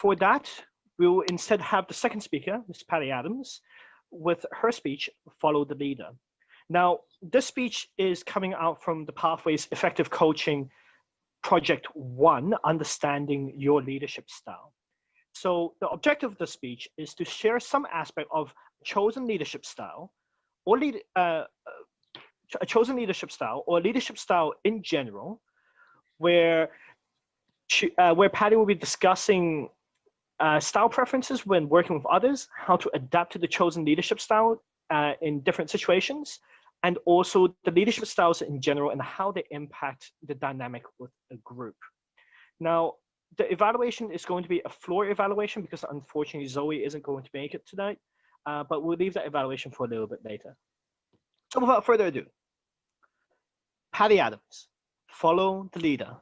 For that, we will instead have the second speaker, Ms. Patti Adams, with her speech, Follow the Leader. Now, this speech is coming out from the Pathways Effective Coaching Project 1, Understanding Your Leadership Style. So the objective of the speech is to share some aspect of chosen leadership style or a chosen leadership style or leadership style in general, where Patti will be discussing style preferences when working with others, how to adapt to the chosen leadership style in different situations, and also the leadership styles in general and how they impact the dynamic with a group. Now, the evaluation is going to be a floor evaluation because unfortunately Zoe isn't going to make it tonight, but we'll leave that evaluation for a little bit later. So without further ado, Patti Adams, follow the leader.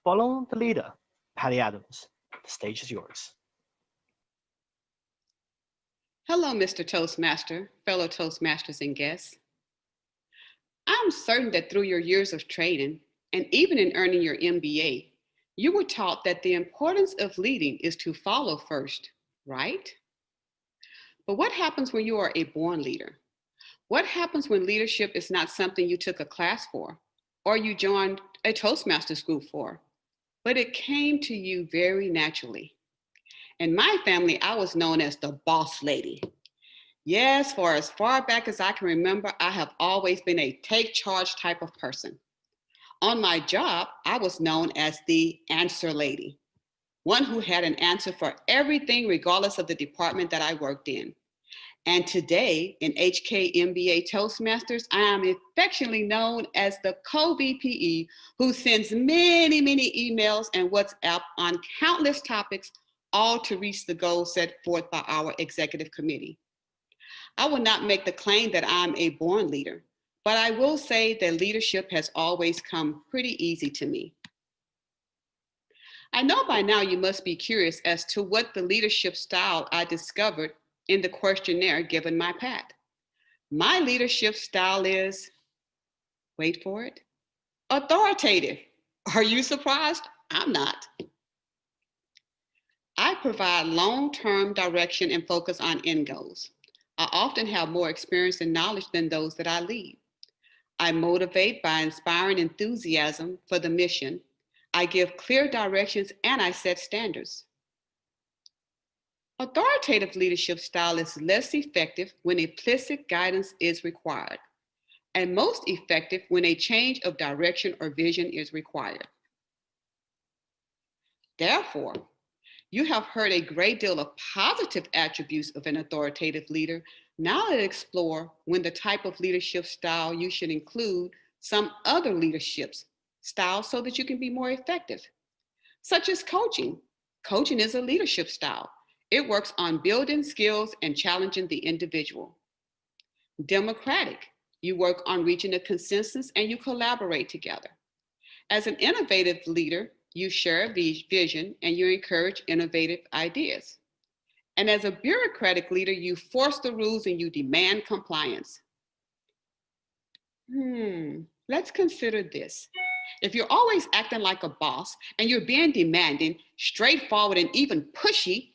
Follow the leader. Patti Adams, the stage is yours. Hello, Mr. Toastmaster, fellow Toastmasters and guests. I'm certain that through your years of training, and even in earning your MBA, you were taught that the importance of leading is to follow first, right? But what happens when you are a born leader? What happens when leadership is not something you took a class for, or you joined a Toastmasters group for, but it came to you very naturally? In my family, I was known as the boss lady. Yes, for as far back as I can remember, I have always been a take charge type of person. On my job, I was known as the answer lady, one who had an answer for everything regardless of the department that I worked in. And today in HKMBA Toastmasters, I am affectionately known as the co-VPE who sends many, many emails and WhatsApp on countless topics, all to reach the goals set forth by our executive committee. I will not make the claim that I'm a born leader, but I will say that leadership has always come pretty easy to me. I know by now you must be curious as to what the leadership style I discovered in the questionnaire given my path. My leadership style is, wait for it, authoritative. Are you surprised? I'm not. I provide long-term direction and focus on end goals. I often have more experience and knowledge than those that I lead. I motivate by inspiring enthusiasm for the mission. I give clear directions and I set standards. Authoritative leadership style is less effective when implicit guidance is required, and most effective when a change of direction or vision is required. Therefore, you have heard a great deal of positive attributes of an authoritative leader. Now let's explore when the type of leadership style you should include some other leadership styles so that you can be more effective, such as coaching. Coaching is a leadership style. It works on building skills and challenging the individual. Democratic, you work on reaching a consensus and you collaborate together. As an innovative leader, you share a vision and you encourage innovative ideas. And as a bureaucratic leader, you force the rules and you demand compliance. Let's consider this. If you're always acting like a boss and you're being demanding, straightforward, and even pushy,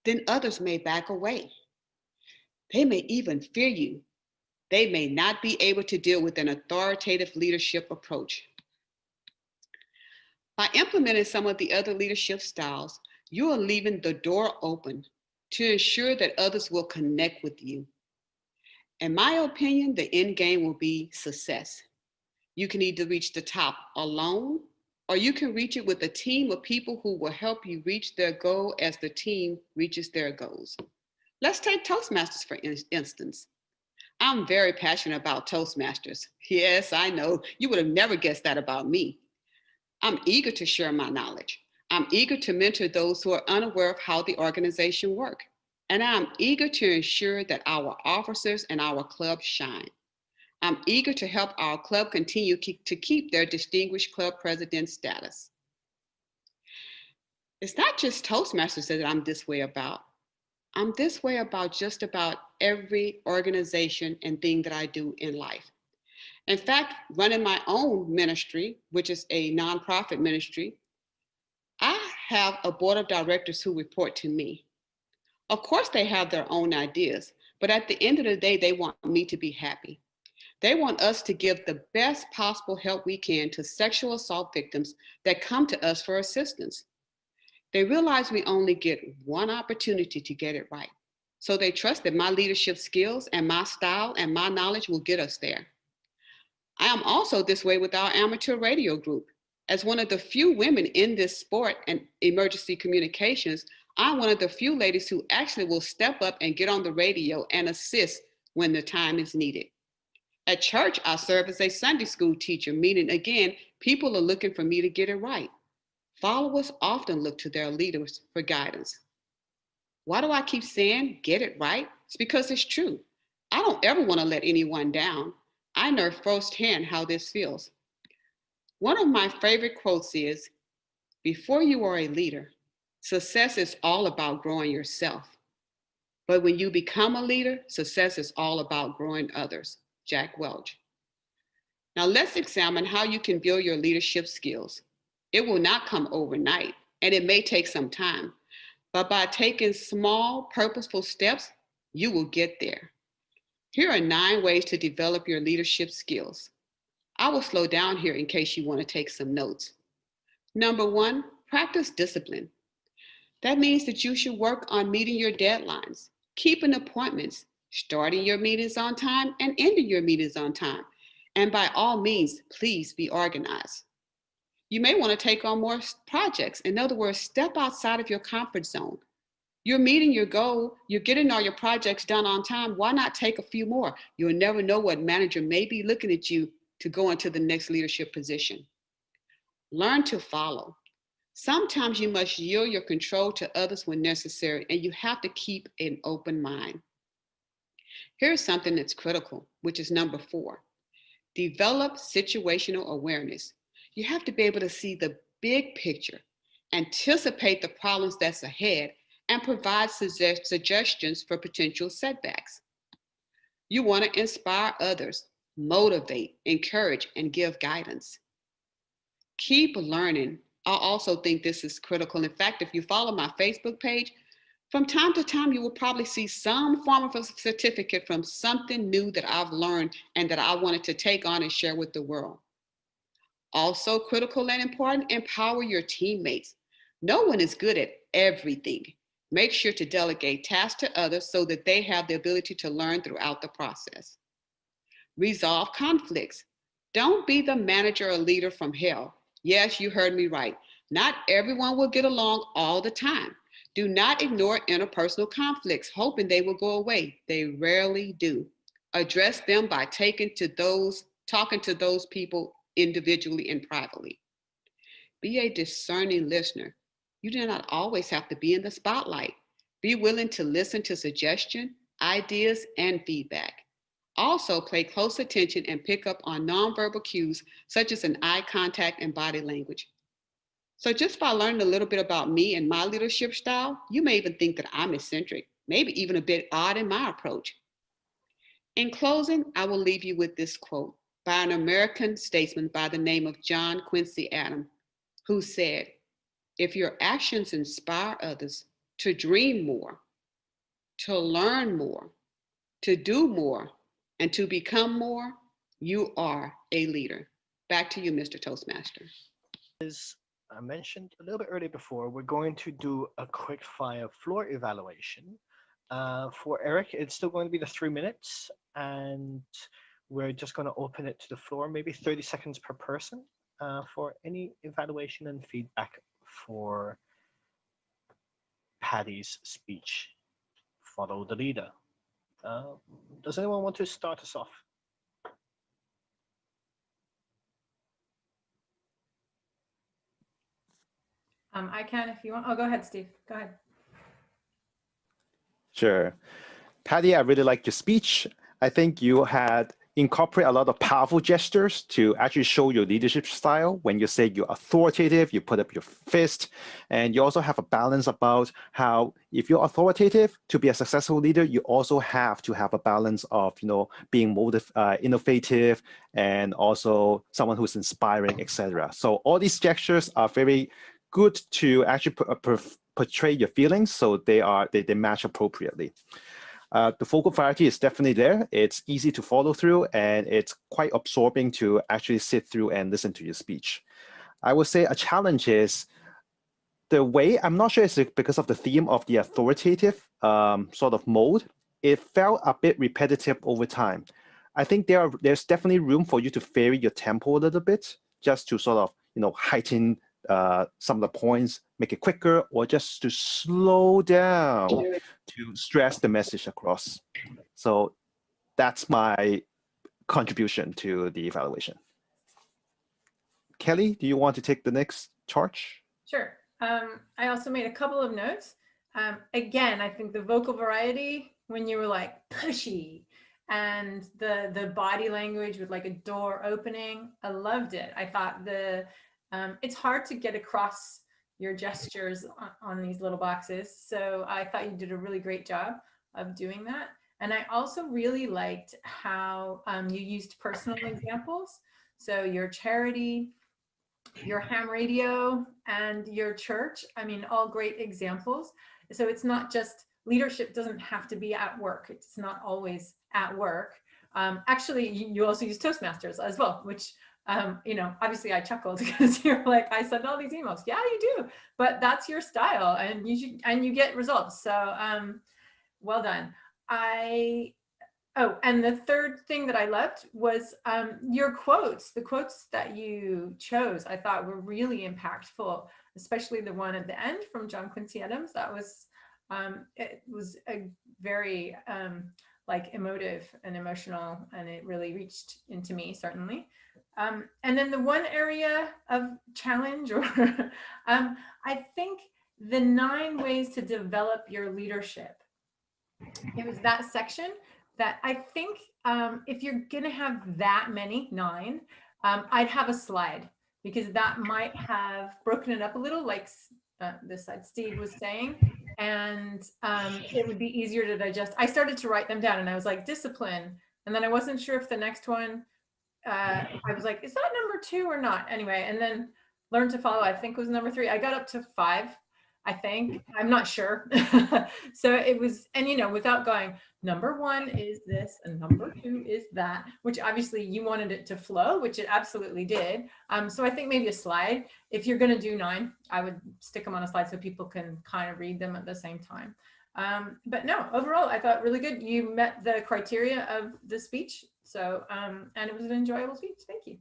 then others may back away. They may even fear you. They may not be able to deal with an authoritative leadership approach. By implementing some of the other leadership styles, you are leaving the door open to ensure that others will connect with you. In my opinion, the end game will be success. You can either reach the top alone, or you can reach it with a team of people who will help you reach their goal as the team reaches their goals. Let's take Toastmasters for instance. I'm very passionate about Toastmasters. Yes, I know, you would have never guessed that about me. I'm eager to share my knowledge. I'm eager to mentor those who are unaware of how the organization works. And I'm eager to ensure that our officers and our club shine. I'm eager to help our club continue to keep their distinguished club president status. It's not just Toastmasters that I'm this way about. I'm this way about just about every organization and thing that I do in life. In fact, running my own ministry, which is a nonprofit ministry, I have a board of directors who report to me. Of course, they have their own ideas, but at the end of the day, they want me to be happy. They want us to give the best possible help we can to sexual assault victims that come to us for assistance. They realize we only get one opportunity to get it right. So they trust that my leadership skills and my style and my knowledge will get us there. I am also this way with our amateur radio group. As one of the few women in this sport and emergency communications, I'm one of the few ladies who actually will step up and get on the radio and assist when the time is needed. At church, I serve as a Sunday school teacher, meaning again, people are looking for me to get it right. Followers often look to their leaders for guidance. Why do I keep saying get it right? It's because it's true. I don't ever want to let anyone down. I know firsthand how this feels. One of my favorite quotes is, before you are a leader, success is all about growing yourself. But when you become a leader, success is all about growing others. Jack Welch. Now let's examine how you can build your leadership skills. It will not come overnight, and it may take some time, but by taking small, purposeful steps, you will get there. Here are 9 ways to develop your leadership skills. I will slow down here in case you want to take some notes. Number 1, practice discipline. That means that you should work on meeting your deadlines, keeping appointments, starting your meetings on time and ending your meetings on time. And by all means, please be organized. You may want to take on more projects. In other words, step outside of your comfort zone. You're meeting your goal, you're getting all your projects done on time. Why not take a few more? You'll never know what manager may be looking at you to go into the next leadership position. Learn to follow. Sometimes you must yield your control to others when necessary, and you have to keep an open mind. Here's something that's critical, which is number 4. Develop situational awareness. You have to be able to see the big picture, anticipate the problems that's ahead, and provide suggestions for potential setbacks. You want to inspire others, motivate, encourage, and give guidance. Keep learning. I also think this is critical. In fact, if you follow my Facebook page, from time to time, you will probably see some form of a certificate from something new that I've learned and that I wanted to take on and share with the world. Also critical and important, empower your teammates. No one is good at everything. Make sure to delegate tasks to others so that they have the ability to learn throughout the process. Resolve conflicts. Don't be the manager or leader from hell. Yes, you heard me right. Not everyone will get along all the time. Do not ignore interpersonal conflicts, hoping they will go away. They rarely do. Address them by talking to those people individually and privately. Be a discerning listener. You do not always have to be in the spotlight. Be willing to listen to suggestions, ideas, and feedback. Also, pay close attention and pick up on nonverbal cues such as an eye contact and body language. So just by learning a little bit about me and my leadership style, you may even think that I'm eccentric, maybe even a bit odd in my approach. In closing, I will leave you with this quote by an American statesman by the name of John Quincy Adams, who said, "If your actions inspire others to dream more, to learn more, to do more, and to become more, you are a leader." Back to you, Mr. Toastmaster. As I mentioned a little bit earlier before, we're going to do a quick fire floor evaluation. For Eric, it's still going to be the 3 minutes, and we're just going to open it to the floor, maybe 30 seconds per person, for any evaluation and feedback for Patti's speech. Follow the leader. Does anyone want to start us off? I can if you want. Oh, go ahead, Steve. Go ahead. Sure. Patti, I really liked your speech. I think you had incorporate a lot of powerful gestures to actually show your leadership style. When you say you're authoritative, you put up your fist, and you also have a balance about how if you're authoritative, to be a successful leader, you also have to have a balance of, being innovative and also someone who's inspiring, etc. So all these gestures are very good to actually portray your feelings so they match appropriately. The focal variety is definitely there. It's easy to follow through, and it's quite absorbing to actually sit through and listen to your speech. I would say a challenge is the way, I'm not sure it's because of the theme of the authoritative sort of mode, it felt a bit repetitive over time. I think there's definitely room for you to vary your tempo a little bit, just to sort of, heighten some of the points, make it quicker, or just to slow down to stress the message across. So that's my contribution to the evaluation. Kelly, do you want to take the next charge? Sure. I also made a couple of notes. Again, I think the vocal variety, when you were like pushy, and the body language with like a door opening, I loved it. I thought it's hard to get across your gestures on these little boxes. So I thought you did a really great job of doing that. And I also really liked how you used personal examples. So your charity, your ham radio, and your church, I mean, all great examples. So it's not just, leadership doesn't have to be at work. It's not always at work. Actually, you also use Toastmasters as well, which, obviously I chuckled because you're like, I send all these emails. Yeah, you do, but that's your style, and you get results. So well done. Oh, and the third thing that I loved was your quotes. The quotes that you chose, I thought were really impactful, especially the one at the end from John Quincy Adams. That was, it was a very like emotive and emotional, and it really reached into me, certainly. And then the one area of challenge, or I think the 9 ways to develop your leadership. It was that section that I think if you're gonna have that many, 9, I'd have a slide, because that might have broken it up a little, like this side Steve was saying, and it would be easier to digest. I started to write them down, and I was like, discipline, and then I wasn't sure if the next one, I was like, is that number 2 or not? Anyway, and then learn to follow, I think was number 3. I got up to 5, I think, I'm not sure. So it was, and without going, number 1 is this and number 2 is that, which obviously you wanted it to flow, which it absolutely did. So I think maybe a slide. If you're going to do 9, I would stick them on a slide so people can kind of read them at the same time. But no, overall, I thought really good. You met the criteria of the speech. So, and it was an enjoyable speech. Thank you.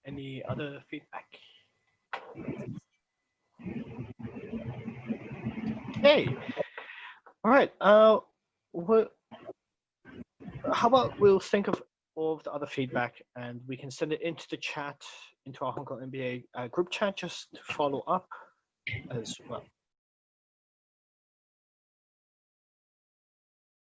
Any other feedback? Hey, all right. How about we'll think of all of the other feedback, and we can send it into the chat, into our HKMBA group chat, just to follow up as well.